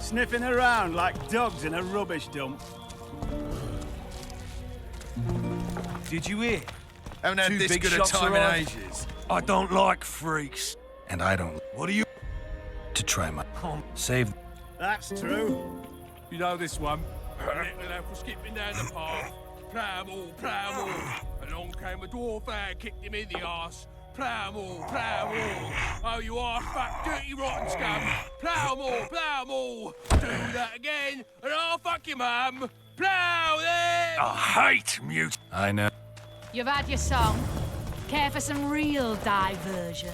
Sniffing around like dogs in a rubbish dump. Did you hear? Haven't had this good a time in ages. I don't like freaks. And I don't What are you? to try my save. That's true. You know this one? A little elf was skipping down the path. Plough all. Along came a dwarf and kicked him in the arse. Plough all. Oh, you arse-fuck, dirty rotten scum. Plough all. Do that again, and I'll fuck your mum. Plough them! I hate mute. I know. You've had your song. Care for some real diversion?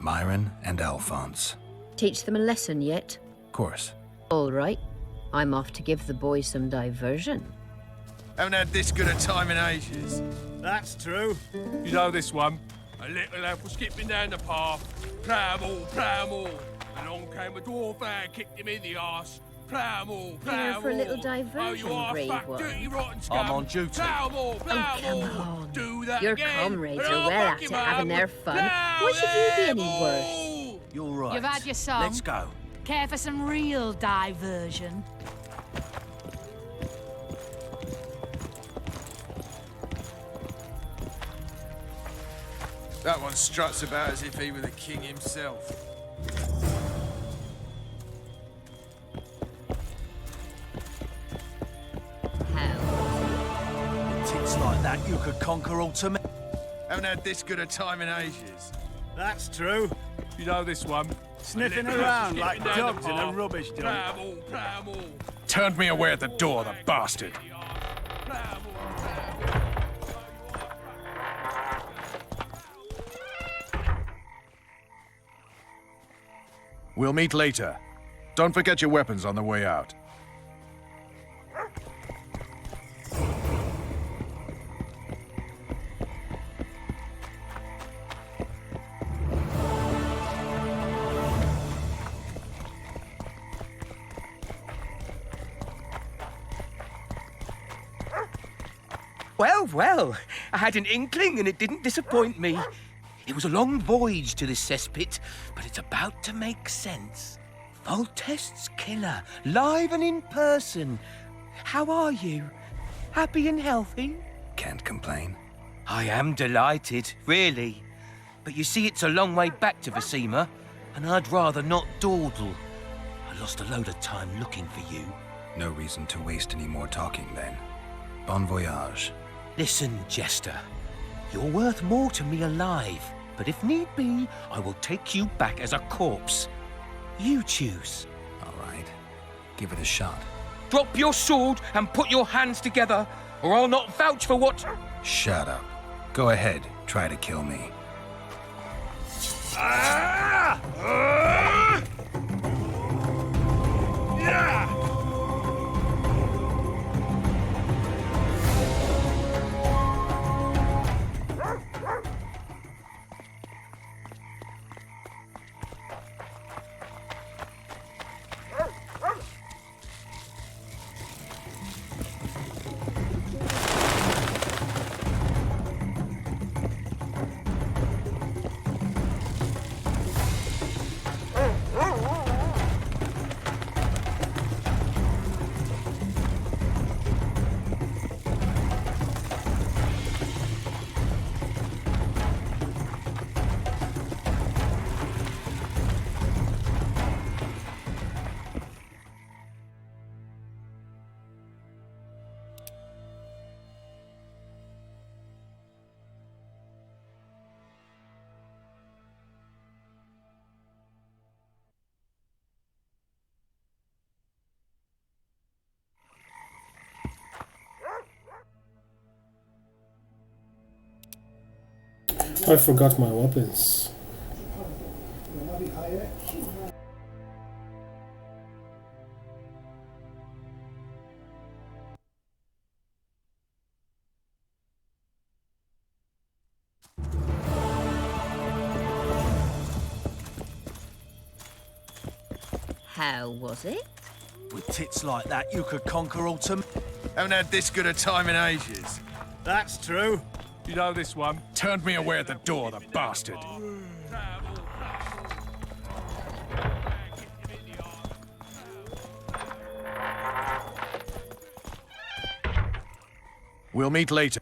Myron and Alphonse. Teach them a lesson yet? Of course. All right. I'm off to give the boys some diversion. Haven't had this good a time in ages. That's true. You know this one? A little elf was skipping down the path. Plough all. Along came a dwarf and kicked him in the arse. Plough all. Care for a little Oh, diversion, you brave arse-fuck, one. dirty rotten scum. I'm on duty. Plough all. come on. Do that Your again, comrades and are I'll well fuck at your it, having mum. their fun. Plough Why should you be them any all. worse? You're right. You've had your song. Let's go. Care for some real diversion? That one struts about as if he were the king himself. How? Tits like that you could conquer all to me. Haven't had this good a time in ages. That's true. You know this one? Sniffing A little elf around was like skipping down the dogs in a path. rubbish dump. Plough all. Turned me away at the door, the bastard. Plough all. We'll meet later. Don't forget your weapons on the way out. Well, I had an inkling and it didn't disappoint me. It was a long voyage to this cesspit, but it's about to make sense. Voltest's killer, live and in person. How are you? Happy and healthy? Can't complain. I am delighted, really. But you see, it's a long way back to Vasima, and I'd rather not dawdle. I lost a load of time looking for you. No reason to waste any more talking then. Bon voyage. Listen, Jester. You're worth more to me alive, but if need be, I will take you back as a corpse. You choose. All right. Give it a shot. Drop your sword and put your hands together, or I'll not vouch for what... Shut up. Go ahead. Try to kill me. I forgot my weapons. How was it? With tits like that you could conquer all to me. Haven't had this good a time in ages. That's true. You know this one? Turned me away at the door, the bastard. We'll meet later.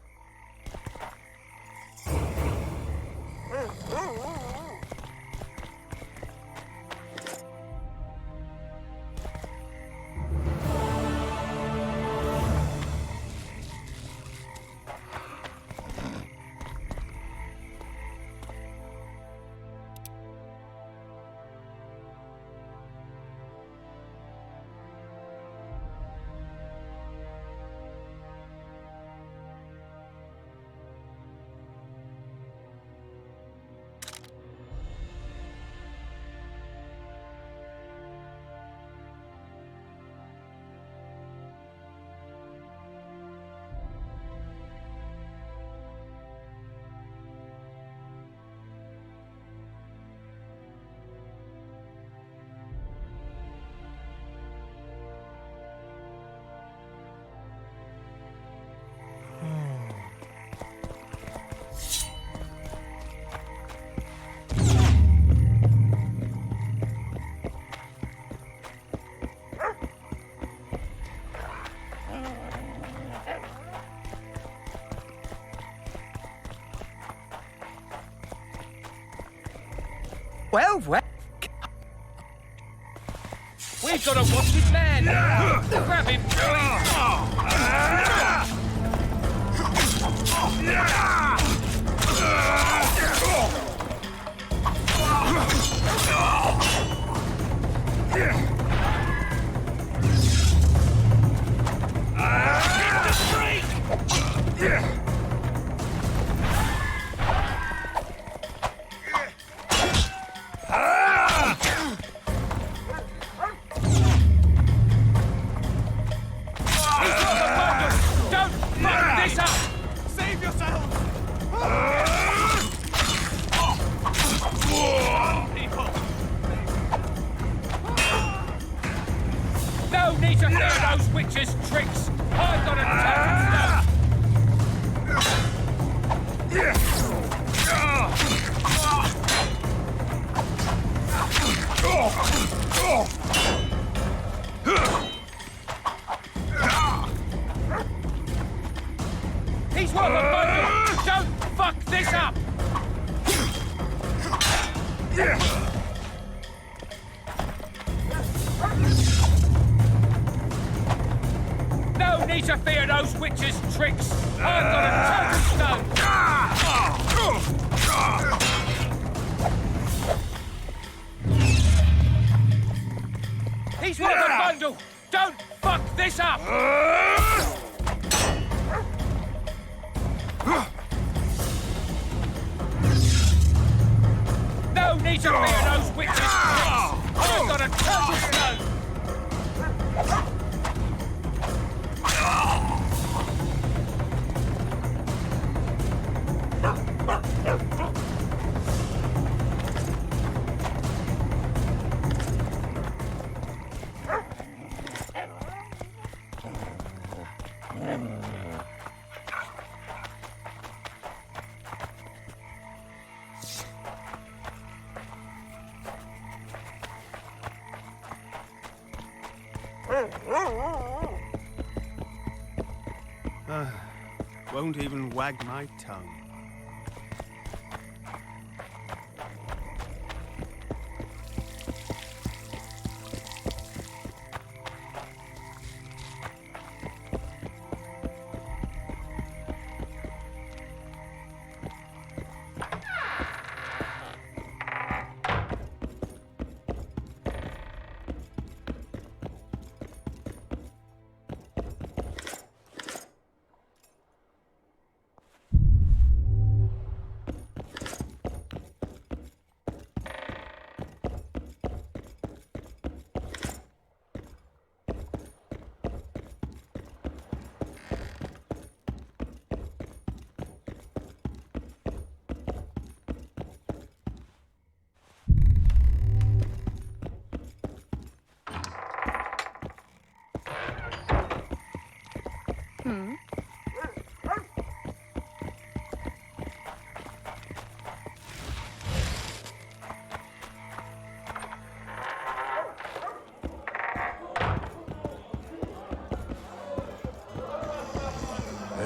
Well, we've got a wanted man. Grab him, need to fear those witches' tricks. I've got a token He's one of the bundle. Don't fuck this up. No need to fear those witches' tricks. I've got a token stone. He's one of the bundle. Don't fuck this up. No need to fear those witches' tricks. I've got a token stone. Won't even wag my tongue.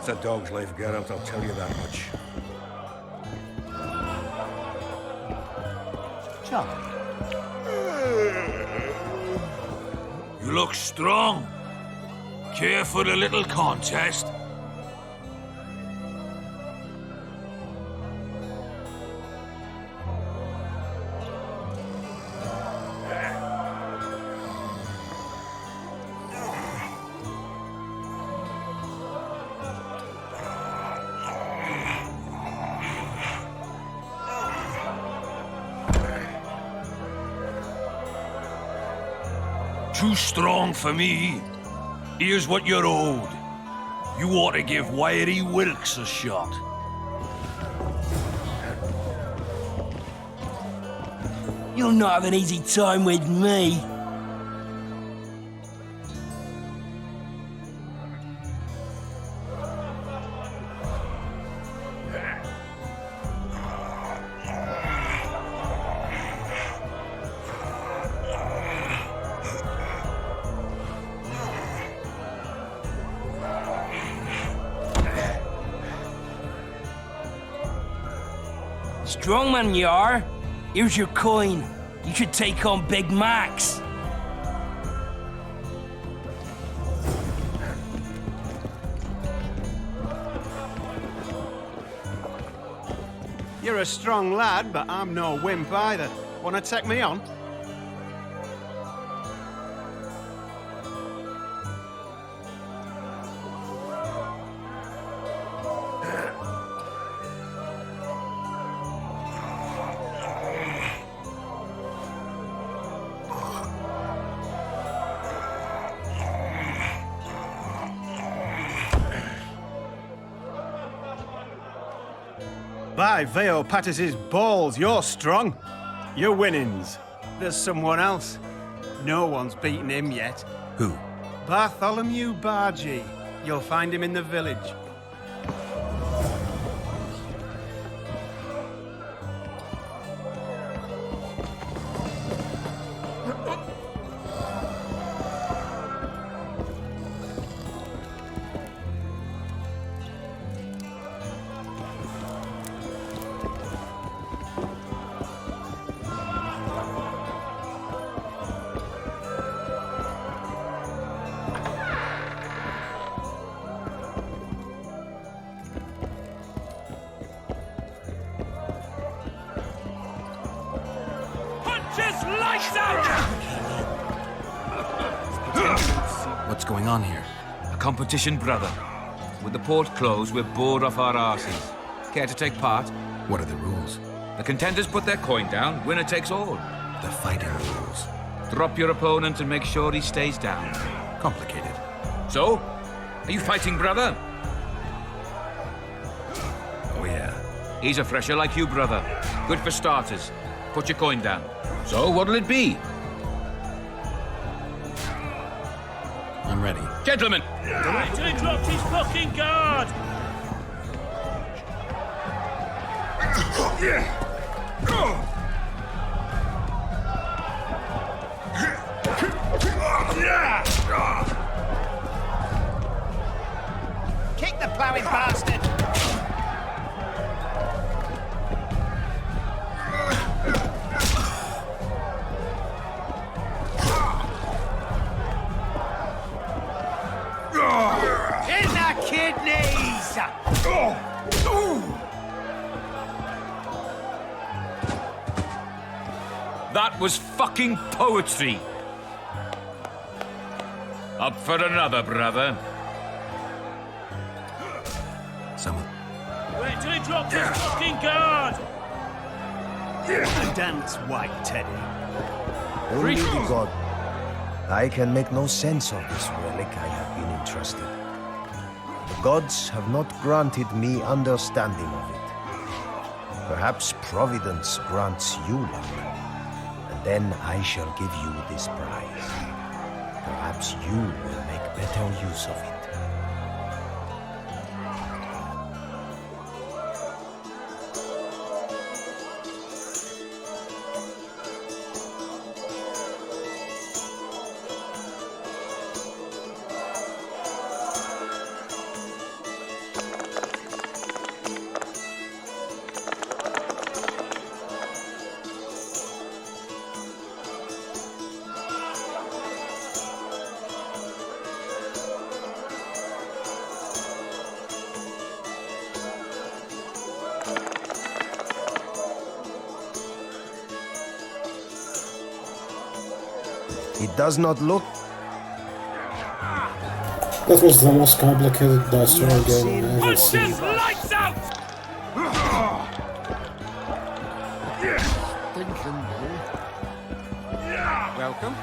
That's a dog's life, Geralt, I'll tell you that much. You look strong. Care for a little contest? Too strong for me. Here's what you're owed. You ought to give Wiry Wilkes a shot. You'll not have an easy time with me. Strong man you are. Here's your coin. You should take on Big Max. You're a strong lad, but I'm no wimp either. Wanna take me on? By Veo Patis's balls, you're strong. You're winnings. There's someone else. No one's beaten him yet. Who? Bartholomew Bargy. You'll find him in the village. What's going on here? A competition, brother. With the port closed, we're bored off our arses. Care to take part? What are the rules? The contenders put their coin down, winner takes all. The fighting rules. Drop your opponent and make sure he stays down. Complicated. So, are you fighting, brother? Oh, yeah. He's a fresher like you, brother. Good for starters. Put your coin down. So, what'll it be? I'm ready. Gentlemen! Wait till he drops his fucking guard! Kick the ploughing bastard! In the kidneys! That was fucking poetry! Up for another, brother. Someone. Wait till he drops his fucking guard! Dance white, Teddy. Only the god. I can make no sense of this relic I have been entrusted. The gods have not granted me understanding of it. Perhaps Providence grants you luck, and then I shall give you this prize. Perhaps you will make better use of it. It does not look... That was the most complicated story game I've ever seen. Lights out! Welcome.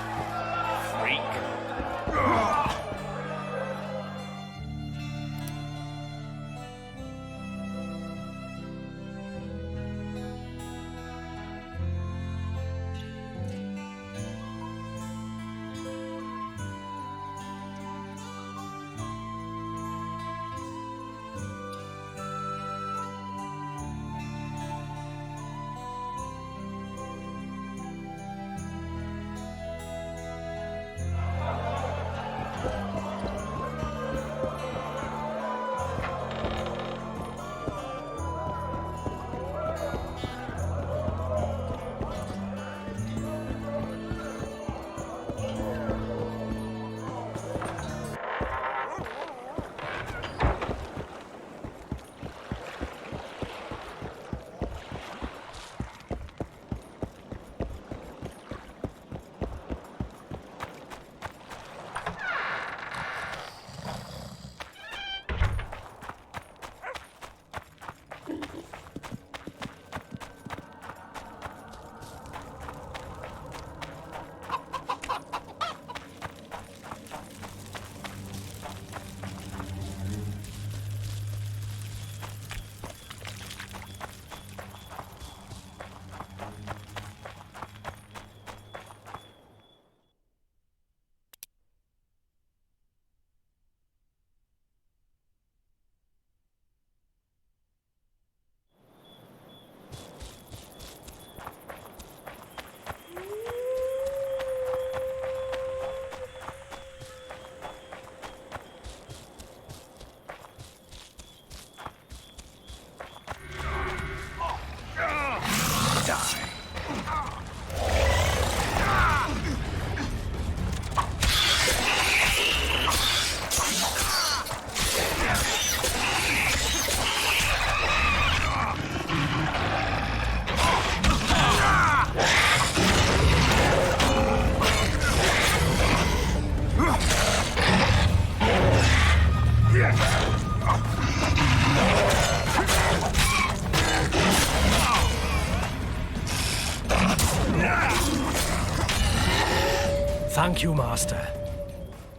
Thank you, Master.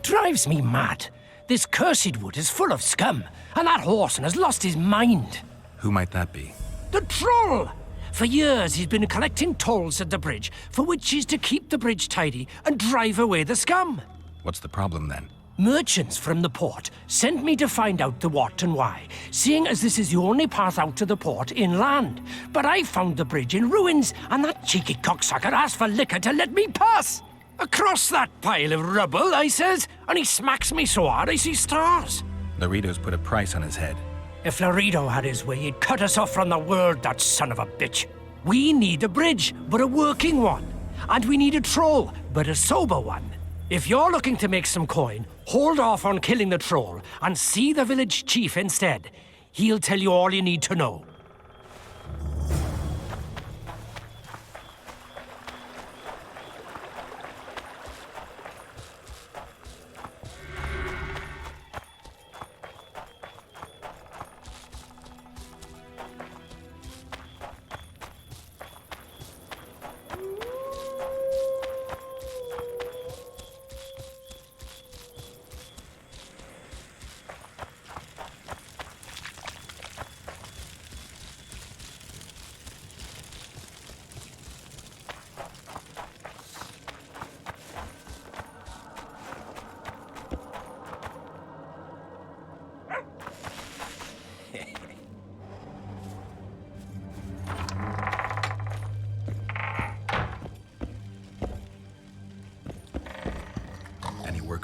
Drives me mad. This cursed wood is full of scum, and that horseman has lost his mind. Who might that be? The troll! For years he's been collecting tolls at the bridge, for which is to keep the bridge tidy and drive away the scum. What's the problem then? Merchants from the port sent me to find out the what and why, seeing as this is the only path out to the port inland. But I found the bridge in ruins, and that cheeky cocksucker asked for liquor to let me pass. Across that pile of rubble, I says, and he smacks me so hard I see stars. Laredo's put a price on his head. If Laredo had his way, he'd cut us off from the world, that son of a bitch. We need a bridge, but a working one. And we need a troll, but a sober one. If you're looking to make some coin, hold off on killing the troll and see the village chief instead. He'll tell you all you need to know.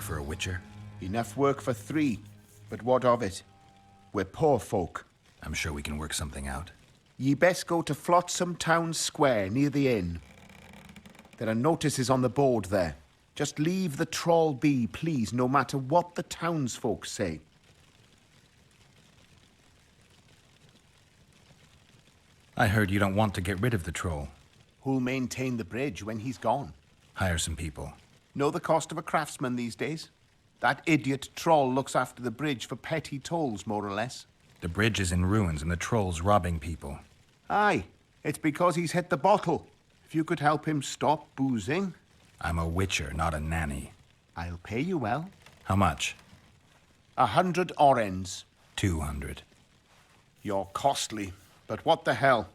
For a witcher? Enough work for 3, but what of it? We're poor folk. I'm sure we can work something out. Ye best go to Flotsam Town Square, near the inn. There are notices on the board there. Just leave the troll be, please, no matter what the townsfolk say. I heard you don't want to get rid of the troll. Who'll maintain the bridge when he's gone? Hire some people. Know the cost of a craftsman these days? That idiot troll looks after the bridge for petty tolls, more or less. The bridge is in ruins and the troll's robbing people. Aye, it's because he's hit the bottle. If you could help him stop boozing... I'm a witcher, not a nanny. I'll pay you well. How much? 100 orens. 200. You're costly, but what the hell?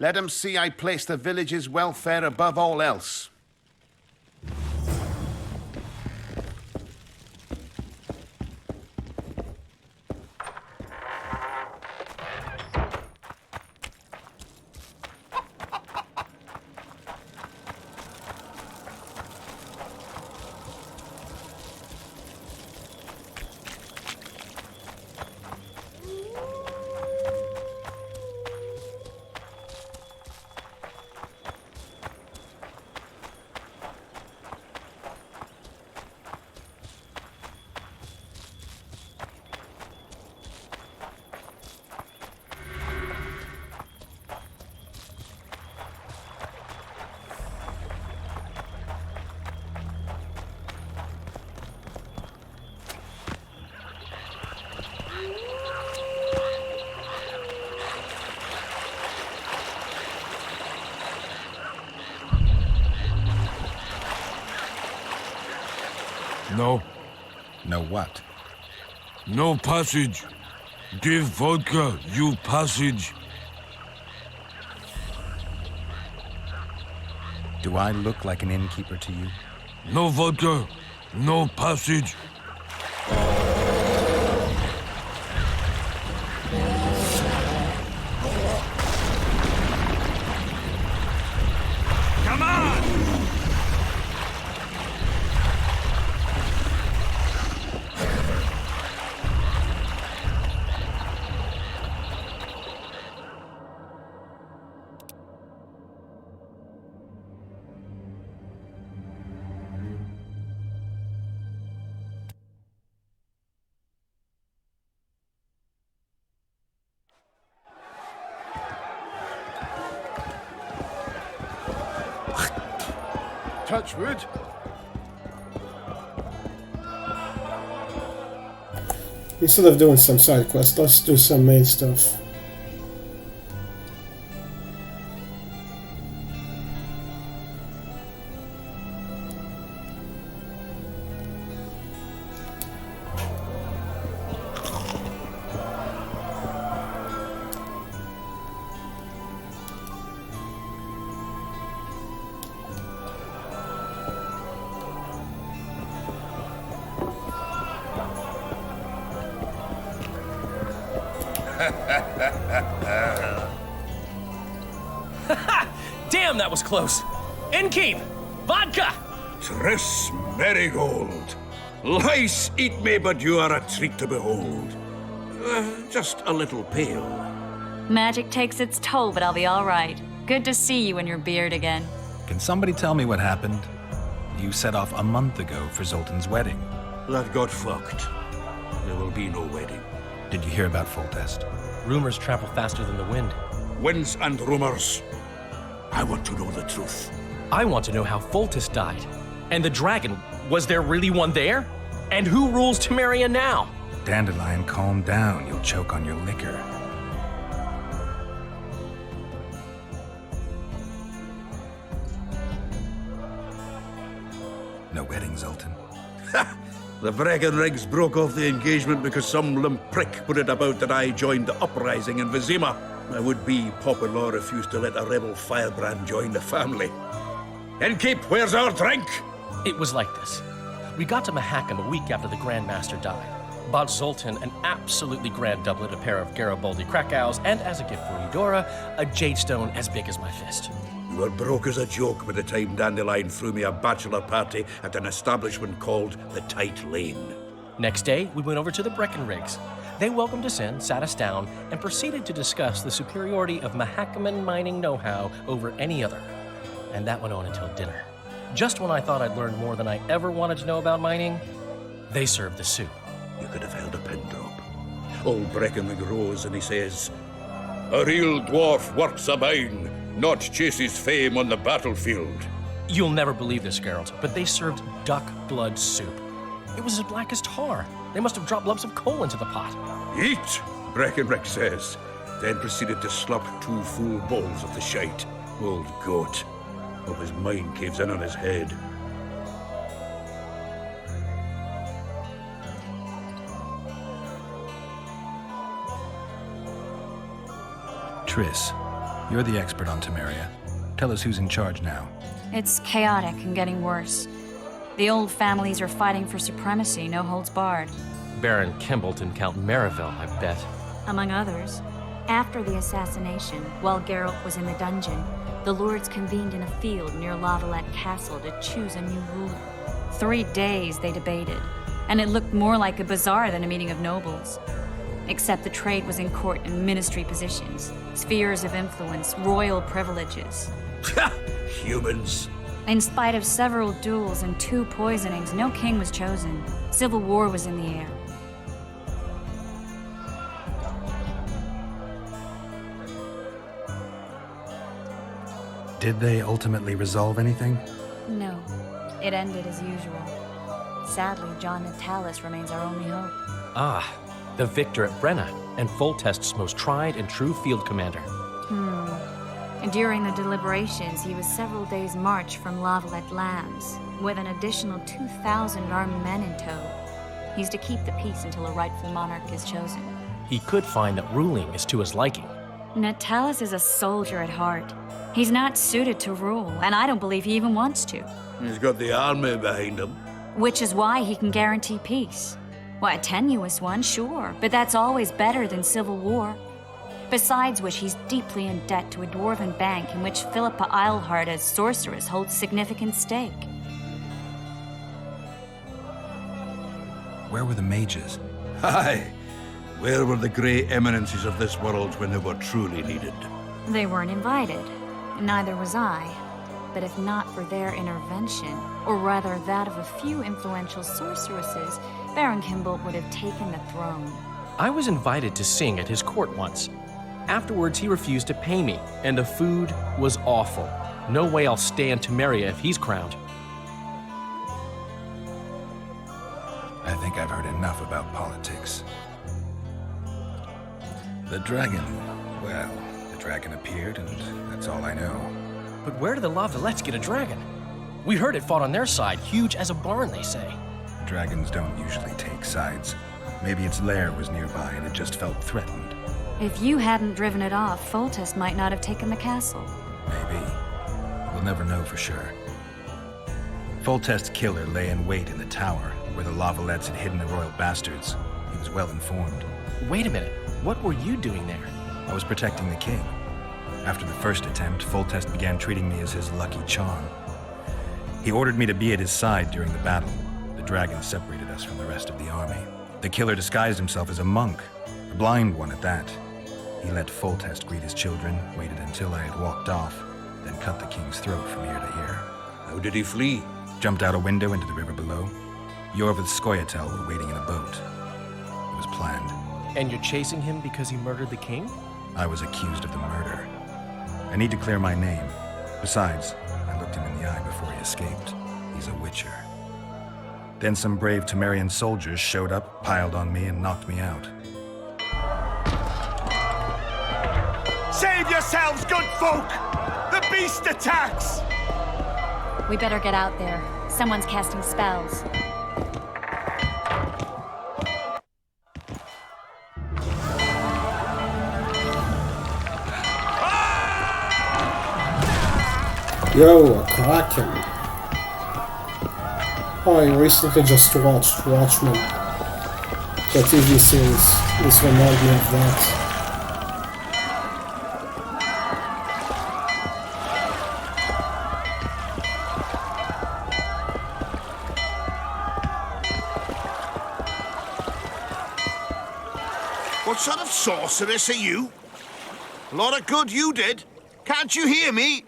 Let 'em see I place the village's welfare above all else. No. No what? No passage. Give vodka, you passage. Do I look like an innkeeper to you? No vodka, no passage. Come on! Touchwood. Instead of doing some side quests, let's do some main stuff. Damn, that was close. Innkeep! Vodka! Triss Marigold. Lice eat me, but you are a treat to behold. Just a little pale. Magic takes its toll, but I'll be all right. Good to see you in your beard again. Can somebody tell me what happened? You set off a month ago for Zoltan's wedding. That got fucked. There will be no wedding. Did you hear about Foltest? Rumors travel faster than the wind. Winds and rumors. I want to know the truth. I want to know how Foltest died. And the dragon, was there really one there? And who rules Temeria now? Dandelion, calm down. You'll choke on your liquor. No wedding, Zoltan. The Breckenrigs broke off the engagement because some limp prick put it about that I joined the uprising in Vizima. My would-be Popper-law refused to let a rebel firebrand join the family. Innkeep, where's our drink? It was like this. We got to Mahakam a week after the Grand Master died. Bought Zoltan an absolutely grand doublet, a pair of Garibaldi Krakau's, and as a gift for Eudora, a jade stone as big as my fist. You were broke as a joke by the time Dandelion threw me a bachelor party at an establishment called the Tight Lane. Next day, we went over to the Breckenrigs. They welcomed us in, sat us down, and proceeded to discuss the superiority of Mahakaman mining know-how over any other. And that went on until dinner. Just when I thought I'd learned more than I ever wanted to know about mining, they served the soup. You could have held a pin drop. Old Breckenrig rose and he says, "A real dwarf works a mine, not chases fame on the battlefield. You'll never believe this, Geralt, but they served duck blood soup. It was as black as tar. They must have dropped lumps of coal into the pot. Eat, Breckenridge says, then proceeded to slop 2 full bowls of the shite. Old goat. Hope his mind caves in on his head. Triss, you're the expert on Temeria. Tell us who's in charge now. It's chaotic and getting worse. The old families are fighting for supremacy, no holds barred. Baron Kimbolt and Count Merivale, I bet. Among others. After the assassination, while Geralt was in the dungeon, the lords convened in a field near Lavalette Castle to choose a new ruler. 3 days they debated, and it looked more like a bazaar than a meeting of nobles. Except the trade was in court and ministry positions, spheres of influence, royal privileges. Humans. In spite of several duels and 2 poisonings, no king was chosen. Civil war was in the air. Did they ultimately resolve anything? No, it ended as usual. Sadly, John Natalis remains our only hope. Ah, the victor at Brenna, and Foltest's most tried and true field commander. And during the deliberations, he was several days' march from Lavalette lands, with an additional 2,000 armed men in tow. He's to keep the peace until a rightful monarch is chosen. He could find that ruling is to his liking. Natalis is a soldier at heart. He's not suited to rule, and I don't believe he even wants to. He's got the army behind him. Which is why he can guarantee peace. Well, a tenuous one, sure, but that's always better than civil war. Besides which, he's deeply in debt to a dwarven bank in which Philippa Eilhart, as sorceress, holds significant stake. Where were the mages? Aye. Where were the grey eminences of this world when they were truly needed? They weren't invited. Neither was I. But if not for their intervention, or rather that of a few influential sorceresses, Baron Kimbolt would have taken the throne. I was invited to sing at his court once. Afterwards, he refused to pay me, and the food was awful. No way I'll stay in Temeria if he's crowned. I think I've heard enough about politics. The dragon. Well, the dragon appeared, and that's all I know. But where do the Lavalettes get a dragon? We heard it fought on their side, huge as a barn, they say. Dragons don't usually take sides. Maybe its lair was nearby and it just felt threatened. If you hadn't driven it off, Foltest might not have taken the castle. Maybe. We'll never know for sure. Foltest's killer lay in wait in the tower, where the Lavalettes had hidden the royal bastards. He was well informed. Wait a minute. What were you doing there? I was protecting the king. After the first attempt, Foltest began treating me as his lucky charm. He ordered me to be at his side during the battle. The dragon separated us from the rest of the army. The killer disguised himself as a monk, a blind one at that. He let Foltest greet his children, waited until I had walked off, then cut the king's throat from ear to ear. How did he flee? Jumped out a window into the river below. Yorv with Skoyatel were waiting in a boat. It was planned. And you're chasing him because he murdered the king? I was accused of the murder. I need to clear my name. Besides, I looked him in the eye before he escaped. He's a witcher. Then some brave Temerian soldiers showed up, piled on me, and knocked me out. Save yourselves, good folk! The beast attacks! We better get out there. Someone's casting spells. Yo, a Kraken. Oh, I recently just watched Watchmen. The TV series. This reminded me of that. What sort of sorceress are you? A lot of good you did. Can't you hear me?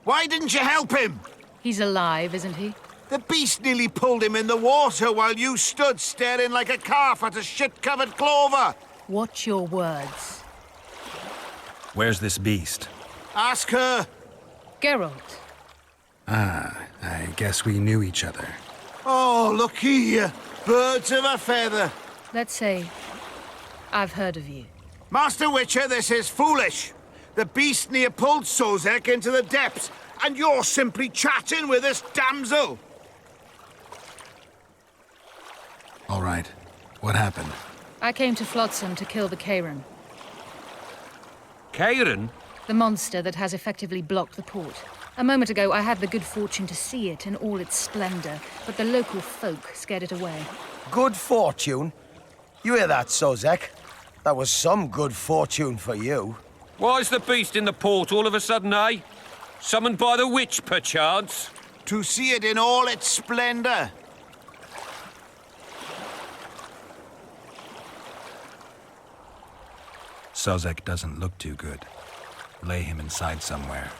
Why didn't you help him? He's alive, isn't he? The beast nearly pulled him in the water while you stood staring like a calf at a shit-covered clover. Watch your words. Where's this beast? Ask her. Geralt, Ah, I guess we knew each other. Oh, look here. Birds of a feather. Let's say I've heard of you. Master Witcher, this is foolish. The beast near pulled Sozek into the depths, and you're simply chatting with this damsel. All right. What happened? I came to Flotsam to kill the Kayran, Kayran? the monster that has effectively blocked the port. A moment ago, I had the good fortune to see it in all its splendor, but the local folk scared it away. Good fortune? You hear that, Sozek? That was some good fortune for you. Why is the beast in the port all of a sudden, eh? Summoned by the witch, perchance? To see it in all its splendor. Sozek doesn't look too good. Lay him inside somewhere.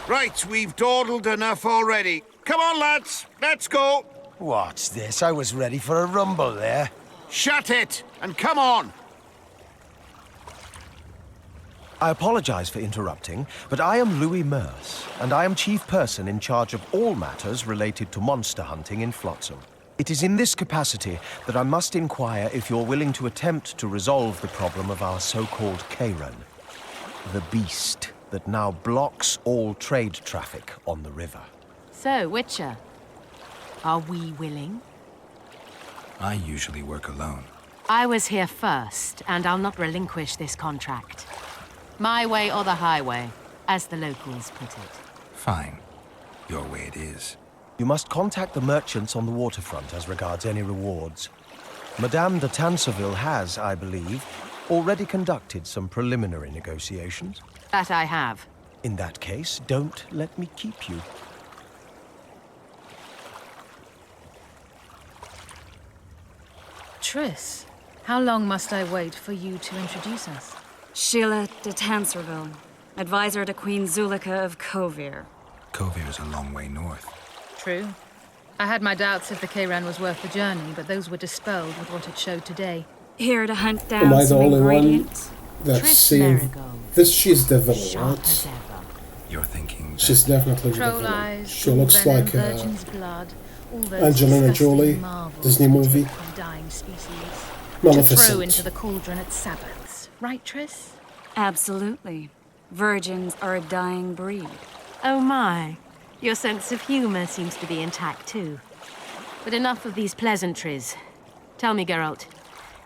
Right, we've dawdled enough already. Come on, lads, let's go. What's this? I was ready for a rumble there. Shut it, and come on. I apologize for interrupting, but I am Louis Merce, and I am chief person in charge of all matters related to monster hunting in Flotsam. It is in this capacity that I must inquire if you're willing to attempt to resolve the problem of our so-called Kayran, the beast that now blocks all trade traffic on the river. So, Witcher, are we willing? I usually work alone. I was here first, and I'll not relinquish this contract. My way or the highway, as the locals put it. Fine. Your way it is. You must contact the merchants on the waterfront as regards any rewards. Madame de Tanseville has, I believe, already conducted some preliminary negotiations. That I have. In that case, don't let me keep you. Triss, how long must I wait for you to introduce us? Sheila de Tanserville, advisor to Queen Zulika of Kovir. Kovir's a long way north. True. I had my doubts if the Kayran was worth the journey, but those were dispelled with what it showed today. Here to hunt down Am I the some only one ingredients? that's seen this? She's the villain, right? You're thinking that... She's definitely the Troll villain. eyes, She looks like virgin's blood, all those Angelina disgusting Jolie, marvels Disney movie. of dying species. To Maleficent. throw into the cauldron at Sabbaths. Right, Triss? Absolutely. Virgins are a dying breed. Oh my. Your sense of humor seems to be intact too. But enough of these pleasantries. Tell me, Geralt,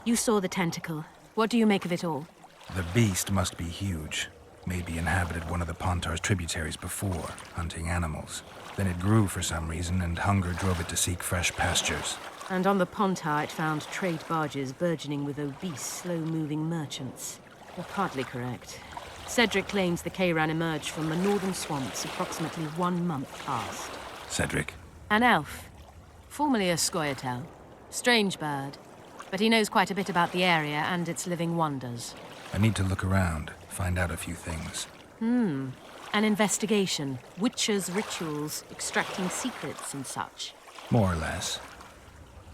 you saw the tentacle. What do you make of it all? The beast must be huge. Maybe inhabited one of the Pontar's tributaries before, hunting animals. Then it grew for some reason, and hunger drove it to seek fresh pastures. And on the Pontar it found trade barges burgeoning with obese, slow-moving merchants. You're partly correct. Cedric claims the Kayran emerged from the northern swamps approximately 1 month past. Cedric? An elf. Formerly a Scoia'tael. Strange bird. But he knows quite a bit about the area and its living wonders. I need to look around, find out a few things. An investigation. Witchers' rituals, extracting secrets and such. More or less.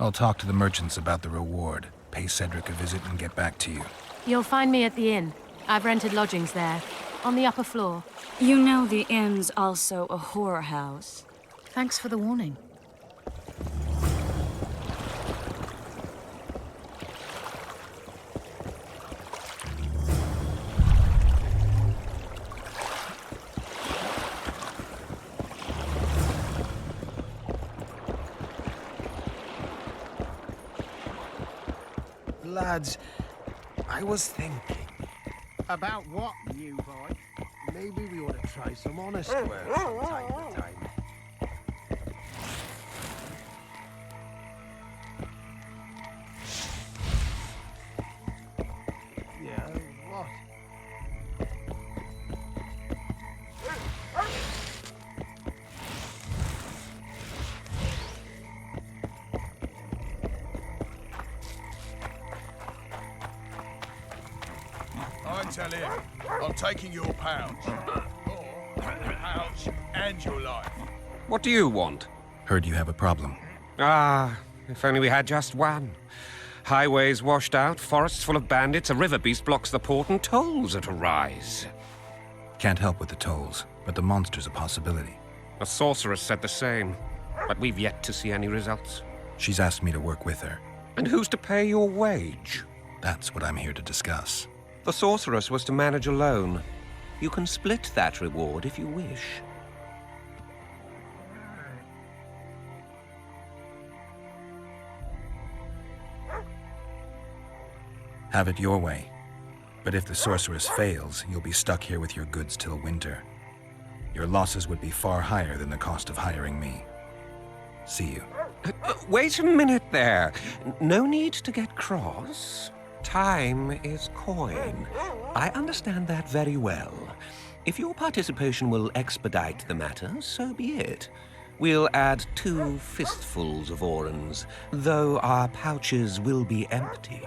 I'll talk to the merchants about the reward, pay Cedric a visit, and get back to you. You'll find me at the inn. I've rented lodgings there, on the upper floor. You know the inn's also a whorehouse. Thanks for the warning. Lads, I was thinking. About what, new boy? Maybe we ought to try some honest work from time to time. Yeah, what? I tell him, I'm taking your pouch. Or your pouch and your life. What do you want? Heard you have a problem. Ah, if only we had just one. Highways washed out, forests full of bandits, a river beast blocks the port, and tolls at a rise. Can't help with the tolls, but the monster's a possibility. A sorceress said the same, but we've yet to see any results. She's asked me to work with her. And who's to pay your wage? That's what I'm here to discuss. The sorceress was to manage alone. You can split that reward if you wish. Have it your way. But if the sorceress fails, you'll be stuck here with your goods till winter. Your losses would be far higher than the cost of hiring me. See you. Wait a minute there. No need to get cross. Time is coin. I understand that very well. If your participation will expedite the matter, so be it. We'll add 2 fistfuls of orens, though our pouches will be empty.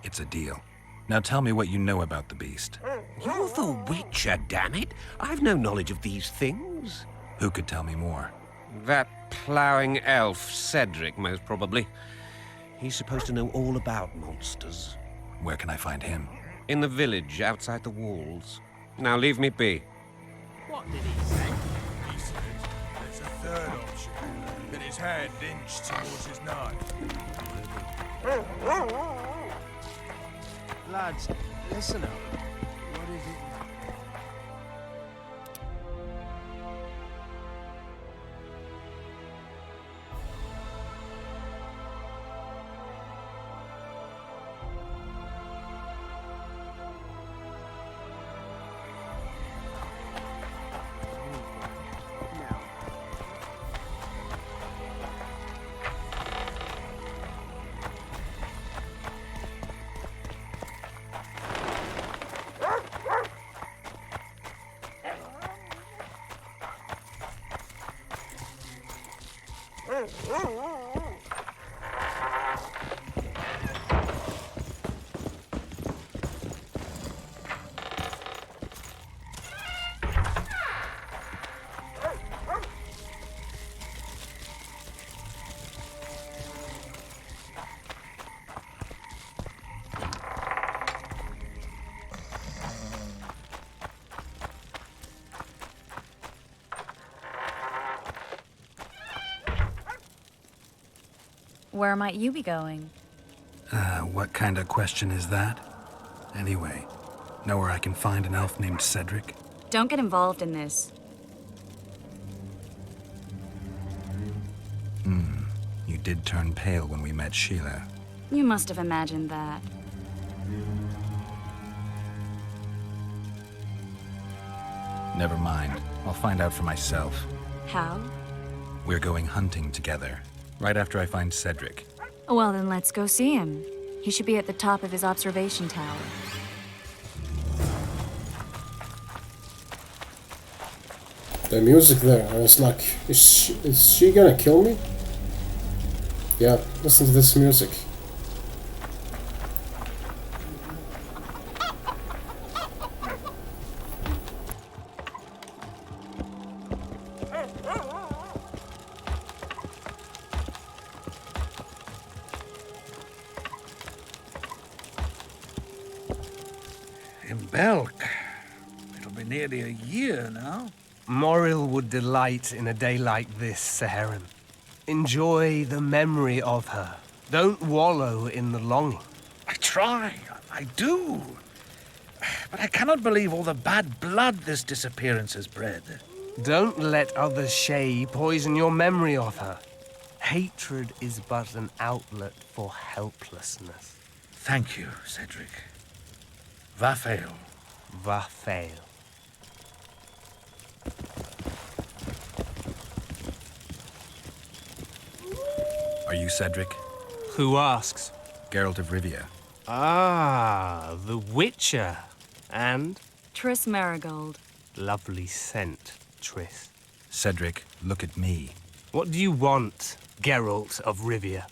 It's a deal. Now tell me what you know about the beast. You're the Witcher, damn it! I've no knowledge of these things. Who could tell me more? That ploughing elf, Cedric, most probably. He's supposed to know all about monsters. Where can I find him? In the village, outside the walls. Now leave me be. What did he say? He said there's a third option. That his hand inched towards his knife. Lads, listen up. What is it? Where might you be going? What kind of question is that? Anyway, know where I can find an elf named Cedric? Don't get involved in this. You did turn pale when we met Sheila. You must have imagined that. Never mind. I'll find out for myself. How? We're going hunting together. Right after I find Cedric. Well, then let's go see him. He should be at the top of his observation tower. The music there, I was like, is she gonna kill me? Yeah, listen to this music. In Belk. It'll be nearly a year now. Moril would delight in a day like this, Saharan. Enjoy the memory of her. Don't wallow in the longing. I try. I do. But I cannot believe all the bad blood this disappearance has bred. Don't let others' shay poison your memory of her. Hatred is but an outlet for helplessness. Thank you, Cedric. Vafael. Vafael. Are you Cedric? Who asks? Geralt of Rivia. Ah, the Witcher. And? Triss Marigold. Lovely scent, Triss. Cedric, look at me. What do you want, Geralt of Rivia?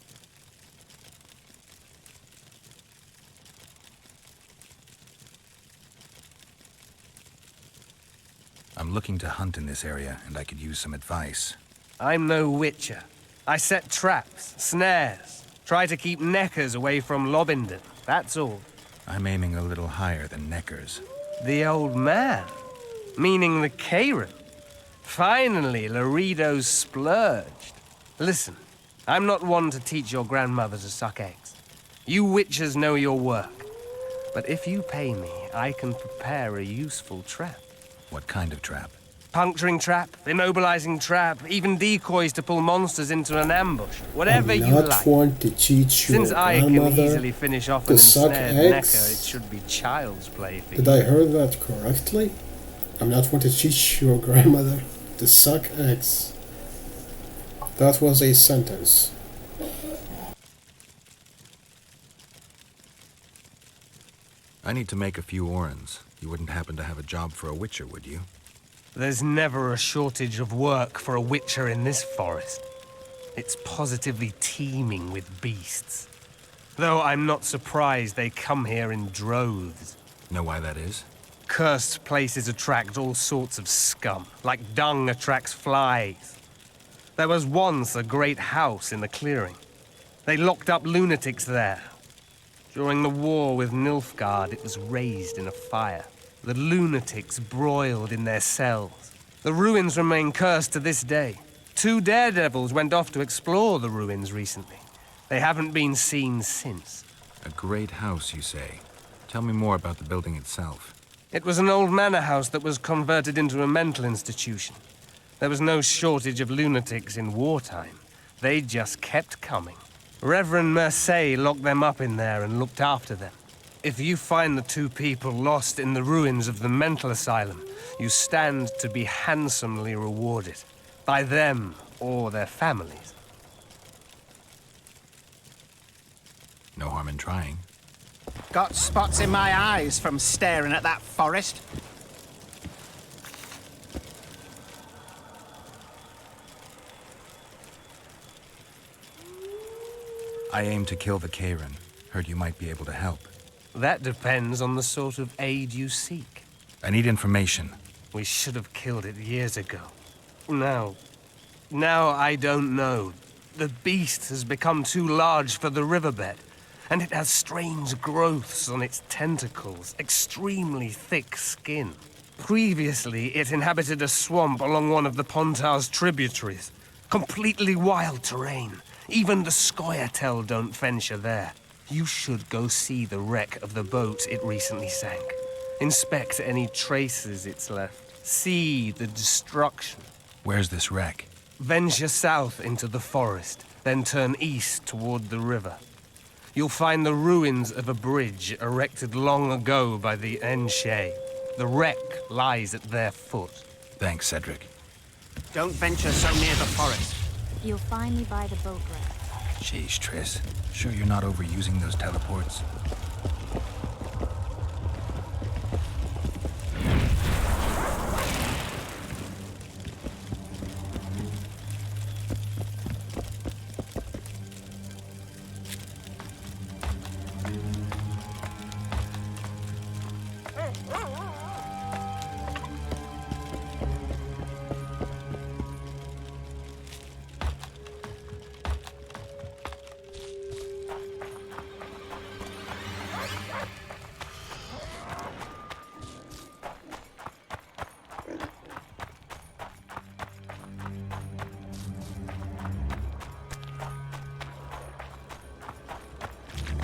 I'm looking to hunt in this area, and I could use some advice. I'm no Witcher. I set traps, snares, try to keep Neckers away from Lobington. That's all. I'm aiming a little higher than Neckers. The old man? Meaning the Karen? Finally, Laredo's splurged. Listen, I'm not one to teach your grandmother to suck eggs. You witchers know your work. But if you pay me, I can prepare a useful trap. What kind of trap? Puncturing trap, immobilizing trap, even decoys to pull monsters into an ambush. Whatever you like. Want to teach your Since I can grandmother easily finish off to an suck ensnared eggs? Necker, it should be child's play for Did you. I hear that correctly? I'm not going to teach your grandmother to suck eggs. That was a sentence. I need to make a few orens. You wouldn't happen to have a job for a witcher, would you? There's never a shortage of work for a witcher in this forest. It's positively teeming with beasts. Though I'm not surprised they come here in droves. Know why that is? Cursed places attract all sorts of scum, like dung attracts flies. There was once a great house in the clearing. They locked up lunatics there. During the war with Nilfgaard, it was raised in a fire. The lunatics broiled in their cells. The ruins remain cursed to this day. 2 daredevils went off to explore the ruins recently. They haven't been seen since. A great house, you say. Tell me more about the building itself. It was an old manor house that was converted into a mental institution. There was no shortage of lunatics in wartime. They just kept coming. Reverend Mercey locked them up in there and looked after them. If you find the 2 people lost in the ruins of the mental asylum, you stand to be handsomely rewarded. By them or their families. No harm in trying. Got spots in my eyes from staring at that forest. I aim to kill the Karen. Heard you might be able to help. That depends on the sort of aid you seek. I need information. We should have killed it years ago. Now I don't know. The beast has become too large for the riverbed, and it has strange growths on its tentacles, extremely thick skin. Previously, it inhabited a swamp along one of the Pontar's tributaries. Completely wild terrain. Even the Scoia'tael don't venture there. You should go see the wreck of the boat it recently sank. Inspect any traces it's left. See the destruction. Where's this wreck? Venture south into the forest, then turn east toward the river. You'll find the ruins of a bridge erected long ago by the Enshe. The wreck lies at their foot. Thanks, Cedric. Don't venture so near the forest. You'll find me by the boat wreck. Jeez, Triss. Sure you're not overusing those teleports?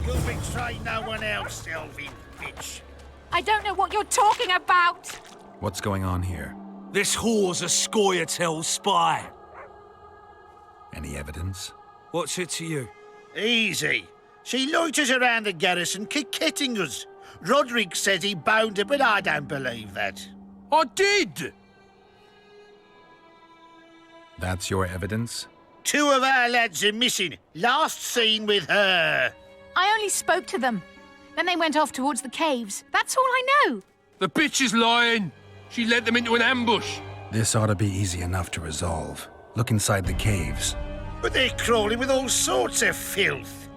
You've betrayed no one else, Elvin bitch. I don't know what you're talking about! What's going on here? This whore's a Scoia'tael spy. Any evidence? What's it to you? Easy. She loiters around the garrison, kick-kitting us. Roderick says he bound her, but I don't believe that. I did! That's your evidence? 2 of our lads are missing. Last seen with her. I only spoke to them. Then they went off towards the caves. That's all I know. The bitch is lying. She led them into an ambush. This ought to be easy enough to resolve. Look inside the caves. But they're crawling with all sorts of filth.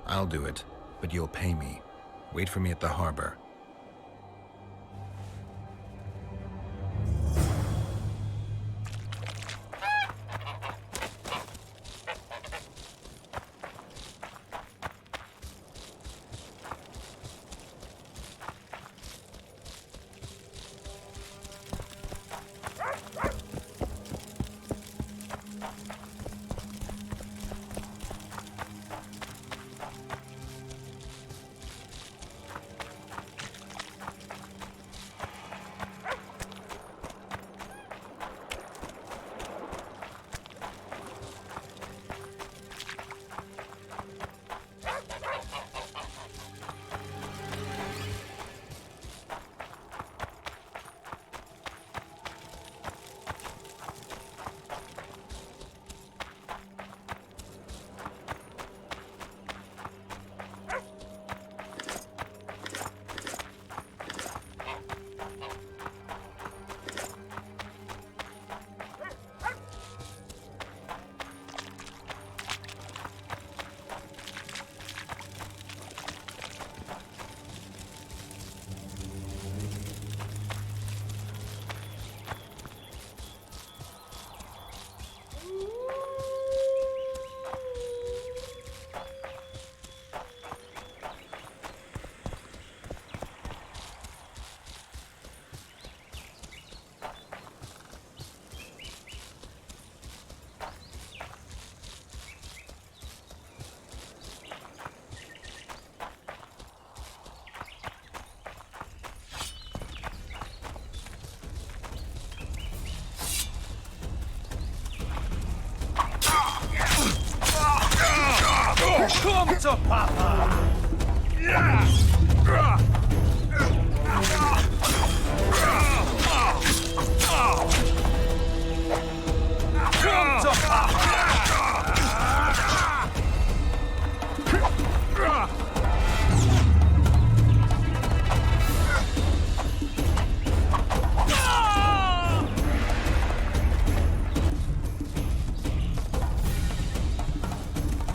I'll do it, but you'll pay me. Wait for me at the harbor. to Papa! Come to Papa!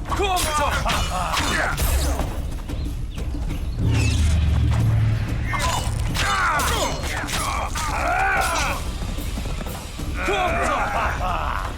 Come to Papa! Come to Papa!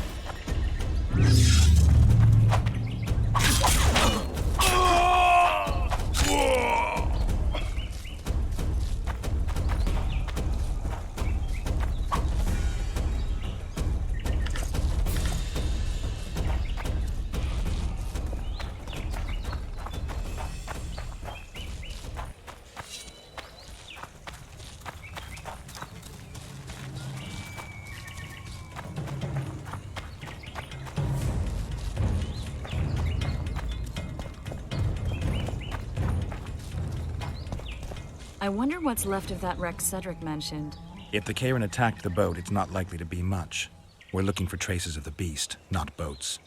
I wonder what's left of that wreck Cedric mentioned. If the Karen attacked the boat, it's not likely to be much. We're looking for traces of the beast, not boats.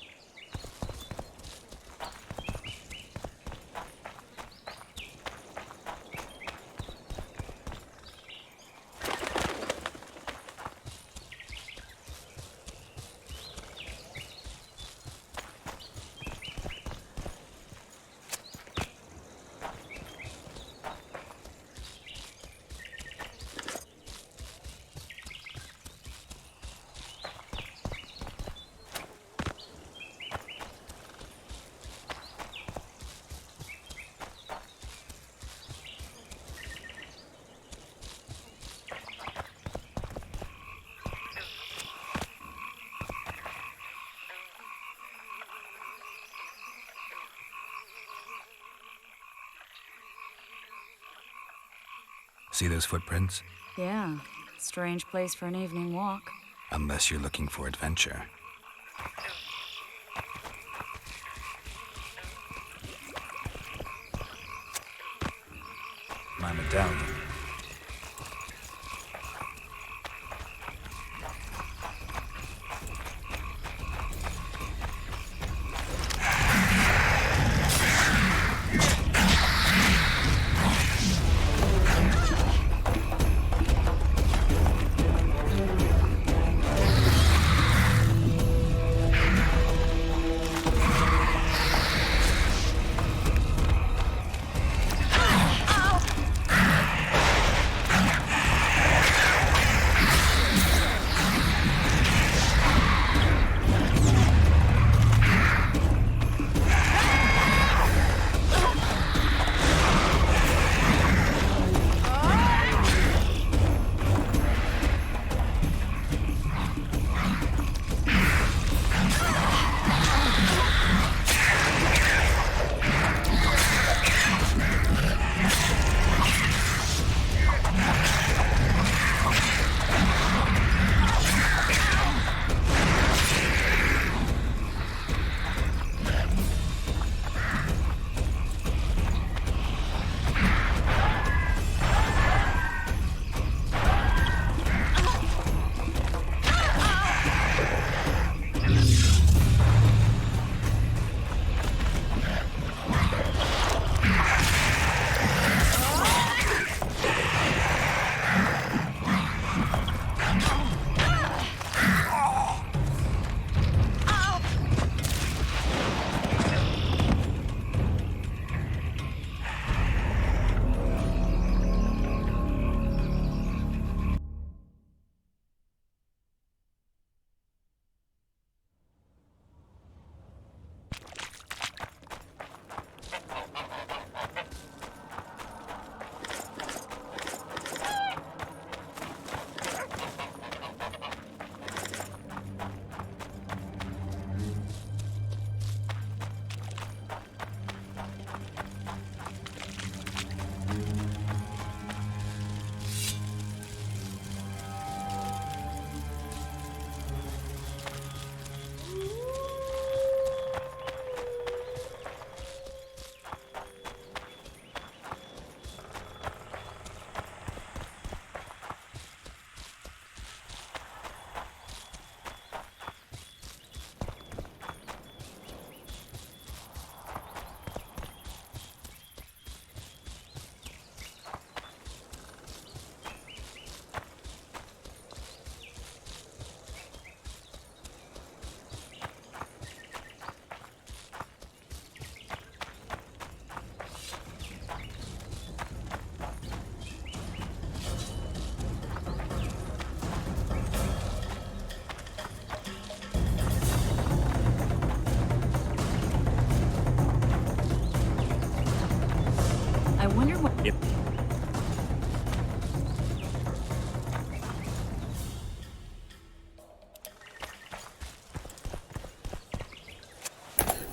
See those footprints? Yeah, strange place for an evening walk. Unless you're looking for adventure. My medallion.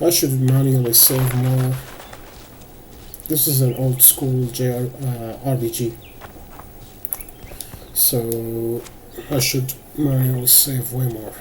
I should manually save more. This is an old school RPG, so I should manually save way more.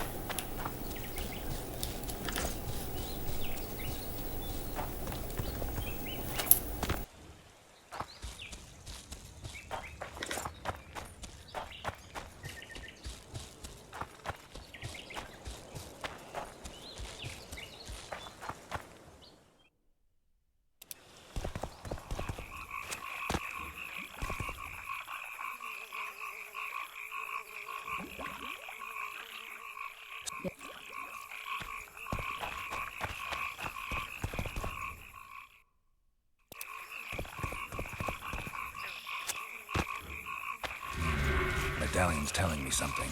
Medallion's telling me something.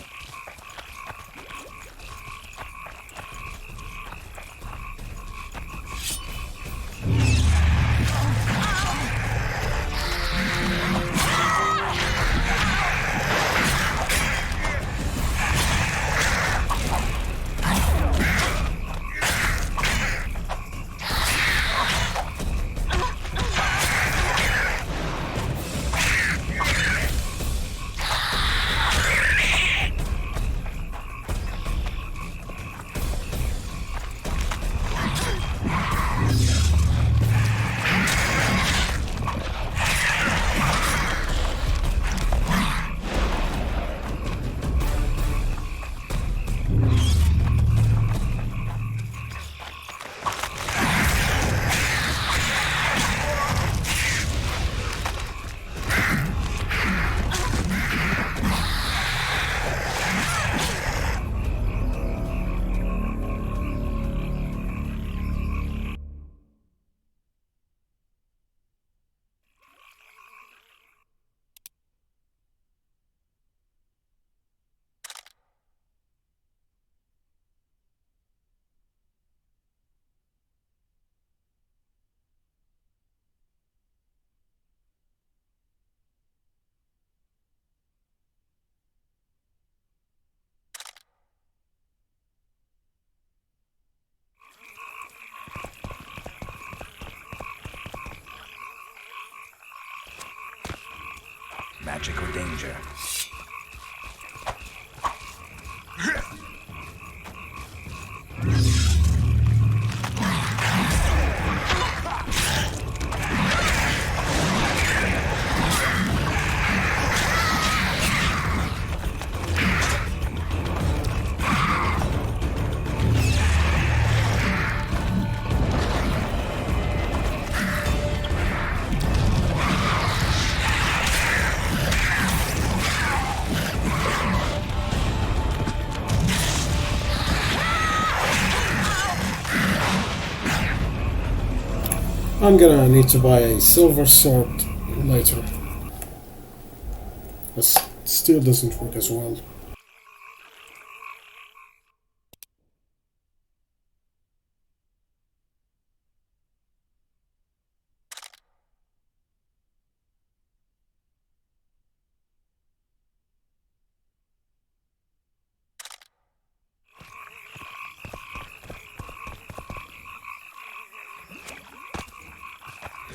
Magic or danger? I'm gonna need to buy a silver sword later. This still doesn't work as well.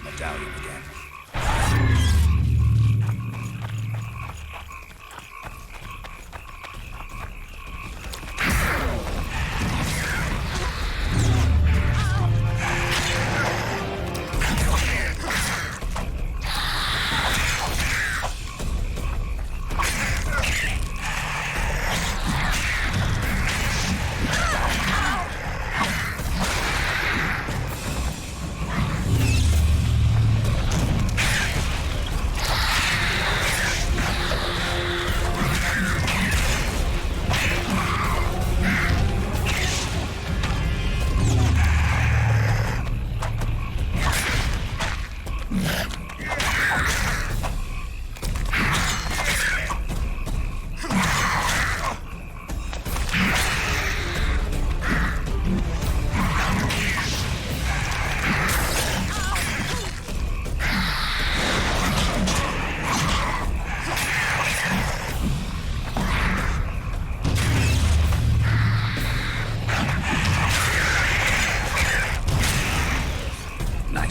Medallion again.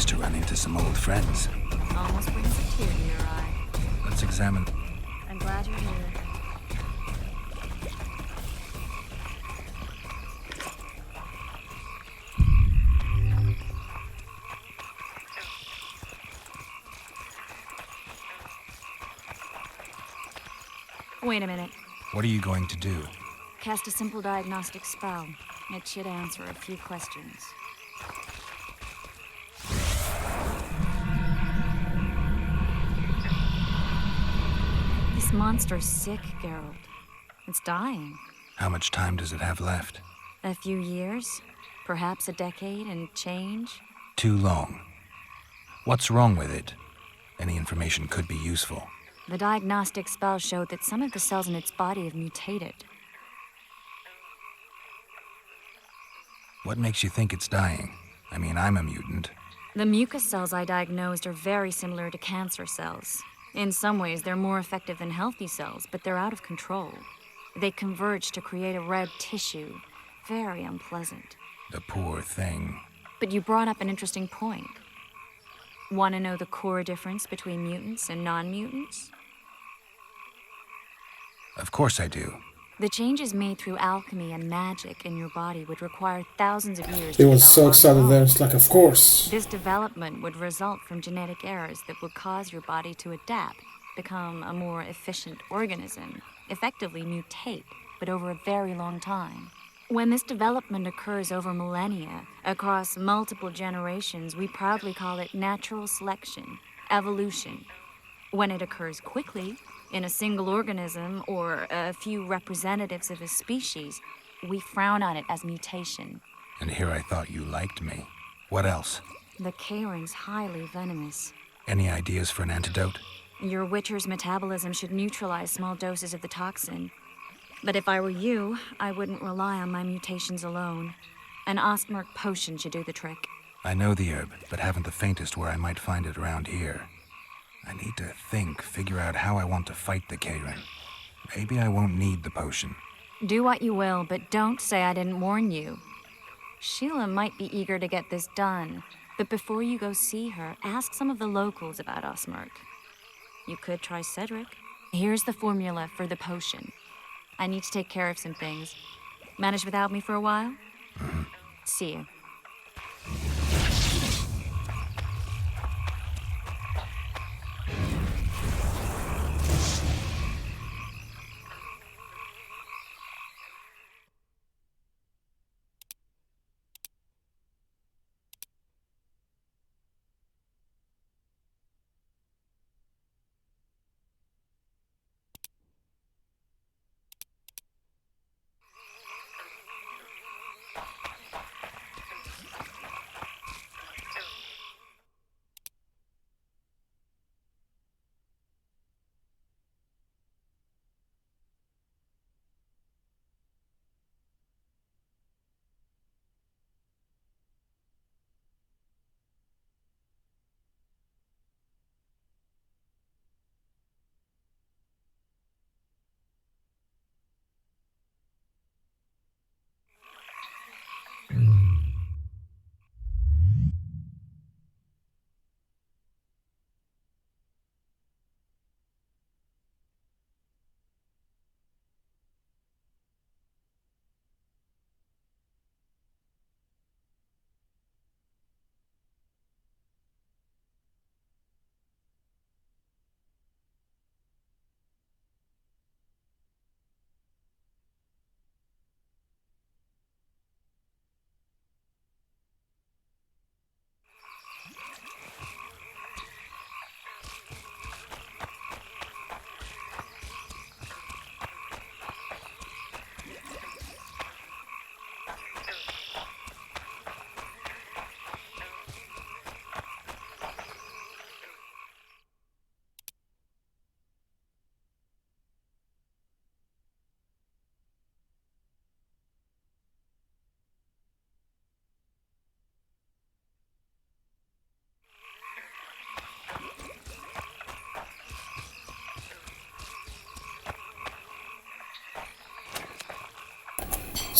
Nice to run into some old friends. Almost brings a tear to your eye. Let's examine. I'm glad you're here. Wait a minute. What are you going to do? Cast a simple diagnostic spell. It should answer a few questions. This monster's sick, Geralt. It's dying. How much time does it have left? A few years? Perhaps a decade and change? Too long. What's wrong with it? Any information could be useful. The diagnostic spell showed that some of the cells in its body have mutated. What makes you think it's dying? I mean, I'm a mutant. The mucus cells I diagnosed are very similar to cancer cells. In some ways, they're more effective than healthy cells, but they're out of control. They converge to create a red tissue. Very unpleasant. The poor thing. But you brought up an interesting point. Want to know the core difference between mutants and non-mutants? Of course I do. The changes made through alchemy and magic in your body would require thousands of years He to was so develop on excited your there, own. it's like, of course. This development would result from genetic errors that would cause your body to adapt, become a more efficient organism, effectively mutate, but over a very long time. When this development occurs over millennia, across multiple generations, we proudly call it natural selection, evolution. When it occurs quickly, in a single organism or a few representatives of a species, we frown on it as mutation. And here I thought you liked me. What else? The Kayran's highly venomous. Any ideas for an antidote? Your Witcher's metabolism should neutralize small doses of the toxin. But if I were you, I wouldn't rely on my mutations alone. An Ostmark potion should do the trick. I know the herb, but haven't the faintest where I might find it around here. I need to figure out how I want to fight the Kayran. Maybe I won't need the potion. Do what you will, but don't say I didn't warn you. Sheila might be eager to get this done, but before you go see her, ask some of the locals about Ostmark. You could try Cedric. Here's the formula for the potion. I need to take care of some things. Manage without me for a while? See you.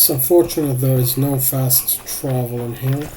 It's unfortunate there is no fast travel in here.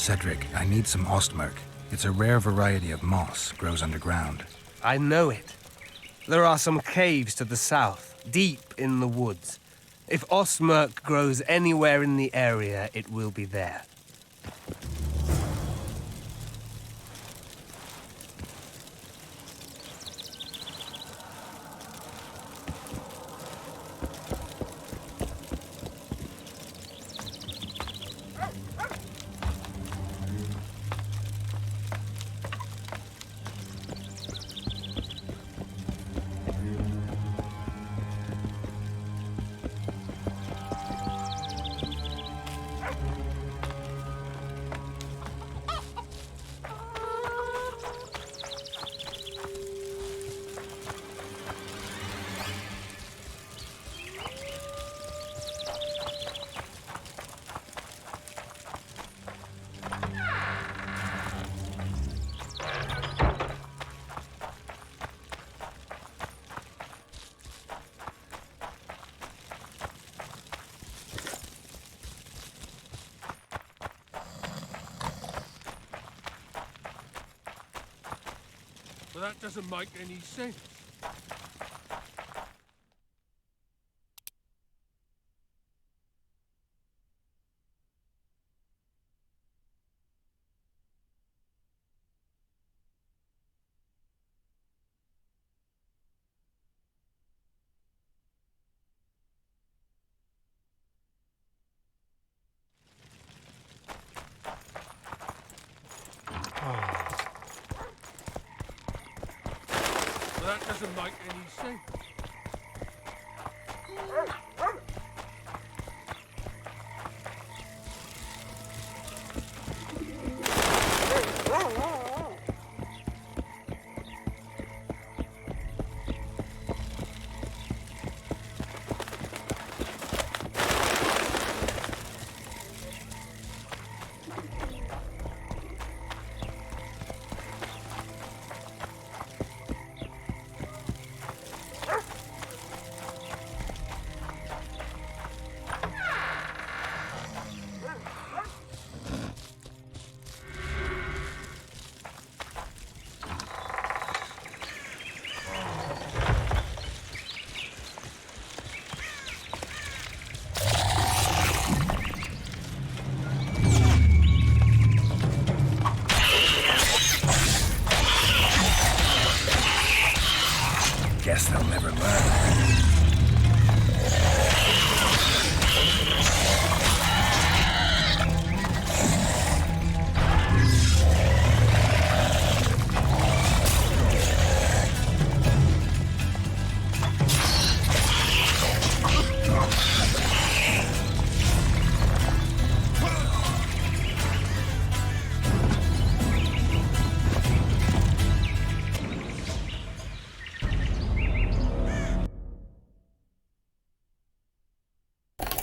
Cedric, I need some Ostmerk. It's a rare variety of moss, grows underground. I know it. There are some caves to the south, deep in the woods. If Ostmerk grows anywhere in the area, it will be there. Well, that doesn't make any sense. That doesn't make any sense. Guess they'll never learn.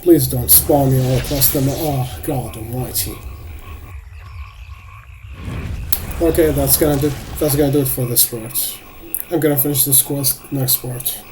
Please don't spawn me all across them. Oh, God almighty. Okay, that's gonna do it for this part. I'm gonna finish this quest next part.